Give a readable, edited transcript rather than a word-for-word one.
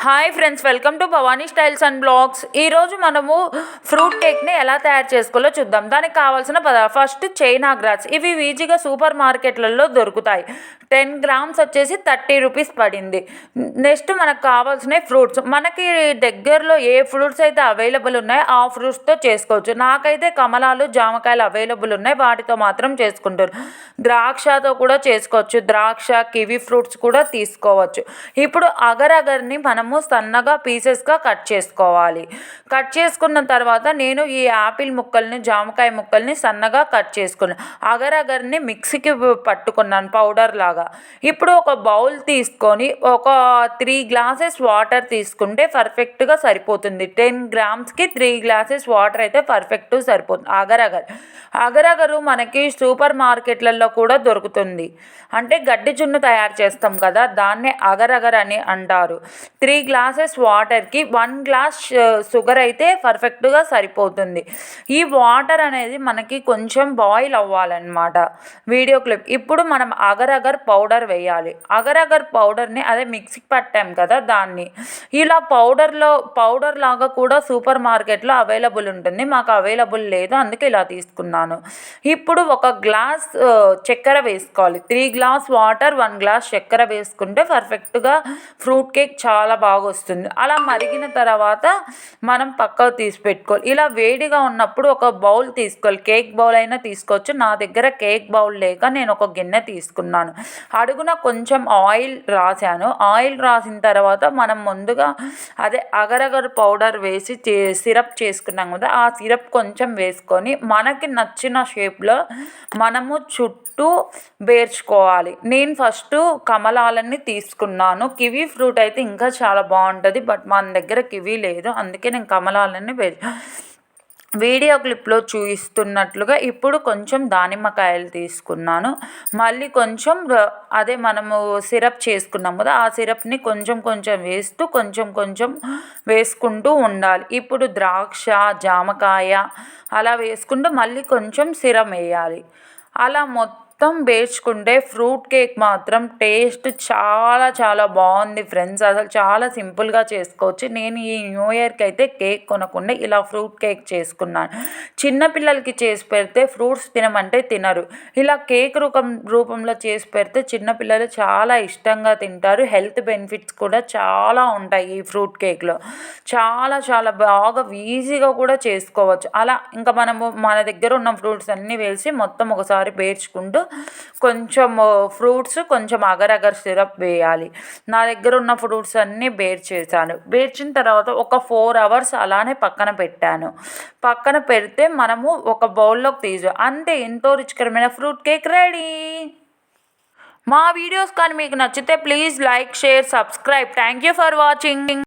Hi friends, welcome to Bhavani styles and blogs. ఈరోజు మనము fruit కేక్ని ఎలా తయారు చేసుకోవాలో చూద్దాం. దానికి కావాల్సిన ఫస్ట్ చైనా గ్రాస్. ఇవి ఈజీగా సూపర్ మార్కెట్లలో దొరుకుతాయి. 10 గ్రామ్స్ వచ్చేసి 30 రూపీస్ పడింది. నెక్స్ట్ మనకు కావాల్సిన ఫ్రూట్స్, మనకి దగ్గరలో ఏ ఫ్రూట్స్ అయితే అవైలబుల్ ఉన్నాయో ఆ ఫ్రూట్స్తో చేసుకోవచ్చు. నాకైతే కమలాలు, జామకాయలు అవైలబుల్ ఉన్నాయి, వాటితో మాత్రం చేసుకుంటారు. ద్రాక్షతో కూడా చేసుకోవచ్చు, ద్రాక్ష, కివి ఫ్రూట్స్ కూడా తీసుకోవచ్చు. ఇప్పుడు అగర్ని మనము సన్నగా పీసెస్గా కట్ చేసుకోవాలి. కట్ చేసుకున్న తర్వాత నేను ఈ యాపిల్ ముక్కల్ని, జామకాయ ముక్కల్ని సన్నగా కట్ చేసుకున్నాను. అగర్ని మిక్సీకి పట్టుకున్నాను పౌడర్ లాగా. ఇప్పుడు ఒక బౌల్ తీసుకొని ఒక 3 గ్లాసెస్ వాటర్ తీసుకుంటే పర్ఫెక్ట్గా సరిపోతుంది. 10 గ్రామ్స్కి 3 గ్లాసెస్ వాటర్ అయితే పర్ఫెక్ట్ సరిపోతుంది. అగరు మనకి సూపర్ మార్కెట్లలో కూడా దొరుకుతుంది. అంటే గడ్డి జున్ను తయారు చేస్తాం కదా, దాన్నే అగర్ అని అంటారు. 3 గ్లాసెస్ వాటర్కి 1 గ్లాస్ షుగర్ అయితే పర్ఫెక్ట్గా సరిపోతుంది. ఈ వాటర్ అనేది మనకి కొంచెం బాయిల్ అవ్వాలన్నమాట. Video clip. ఇప్పుడు మనం అగర్ పౌడర్ వేయాలి. అగర్ పౌడర్ని అదే మిక్సీకి పట్టాం కదా, దాన్ని ఇలా పౌడర్ లాగా కూడా సూపర్ మార్కెట్లో అవైలబుల్ ఉంటుంది. మాకు అవైలబుల్ లేదు, అందుకే ఇలా తీసుకున్నాను. ఇప్పుడు ఒక గ్లాస్ చక్కెర వేసుకోవాలి. 3 గ్లాస్ వాటర్, 1 గ్లాస్ చక్కెర వేసుకుంటే పర్ఫెక్ట్గా ఫ్రూట్ కేక్ చాలా బాగా వస్తుంది. అలా మరిగిన తర్వాత మనం పక్కకు తీసి పెట్టుకోవాలి. ఇలా వేడిగా ఉన్నప్పుడు ఒక బౌల్ తీసుకోవాలి. కేక్ బౌల్ అయినా తీసుకోవచ్చు. నా దగ్గర కేక్ బౌల్ లేక నేను ఒక గిన్నె తీసుకున్నాను. అడుగున కొంచెం ఆయిల్ రాసాను. ఆయిల్ రాసిన తర్వాత మనం ముందుగా అదే అగర్ పౌడర్ వేసి సిరప్ చేసుకున్నాం కదా, ఆ సిరప్ కొంచెం వేసుకొని మనకి నచ్చిన షేప్లో మనము చుట్టూ బేర్చుకోవాలి. నేను ఫస్ట్ కమలాలని తీసుకున్నాను. కివీ ఫ్రూట్ అయితే ఇంకా చాలా బాగుంటుంది, బట్ మన దగ్గర కివీ లేదు, అందుకే నేను కమలాలని వీడియో క్లిప్లో చూపిస్తున్నట్లుగా ఇప్పుడు కొంచెం దానిమ్మకాయలు తీసుకున్నాను. మళ్ళీ కొంచెం అదే మనము సిరప్ చేసుకున్నాం కదా, ఆ సిరప్ని కొంచెం వేస్తూ కొంచెం వేసుకుంటూ ఉండాలి. ఇప్పుడు ద్రాక్ష, జామకాయ అలా వేసుకుంటూ మళ్ళీ కొంచెం సిరప్ వేయాలి. అలా మొత్తం వేసుకుంటే ఫ్రూట్ కేక్ మాత్రం టేస్ట్ చాలా బాగుంది ఫ్రెండ్స్. అసలు చాలా సింపుల్గా చేసుకోవచ్చు. నేను ఈ న్యూ ఇయర్కి అయితే కేక్ కొనకుండా ఇలా ఫ్రూట్ కేక్ చేసుకున్నాను. చిన్నపిల్లలకి చేసి పెడితే ఫ్రూట్స్ తినమంటే తినరు. ఇలా కేక్ రూపంలో చేసి పెడితే చిన్నపిల్లలు చాలా ఇష్టంగా తింటారు. హెల్త్ బెనిఫిట్స్ కూడా చాలా ఉంటాయి ఈ ఫ్రూట్ కేక్లో. చాలా బాగా ఈజీగా కూడా చేసుకోవచ్చు. అలా ఇంకా మనము మన దగ్గర ఉన్న ఫ్రూట్స్ అన్నీ వేసి మొత్తం ఒకసారి పేర్చుకుంటూ కొంచెం ఫ్రూట్స్, కొంచెం అగర్ సిరప్ వేయాలి. నా దగ్గర ఉన్న ఫ్రూట్స్ అన్నీ చేశాను. బేర్చిన తర్వాత ఒక 4 అవర్స్ అలానే పక్కన పెట్టాను. పక్కన పెడితే మనము ఒక బౌల్లోకి అంతే, ఎంతో రుచికరమైన ఫ్రూట్ కేక్ రెడీ. మా వీడియోస్ కానీ మీకు నచ్చితే please like, share, subscribe. Thank you for watching.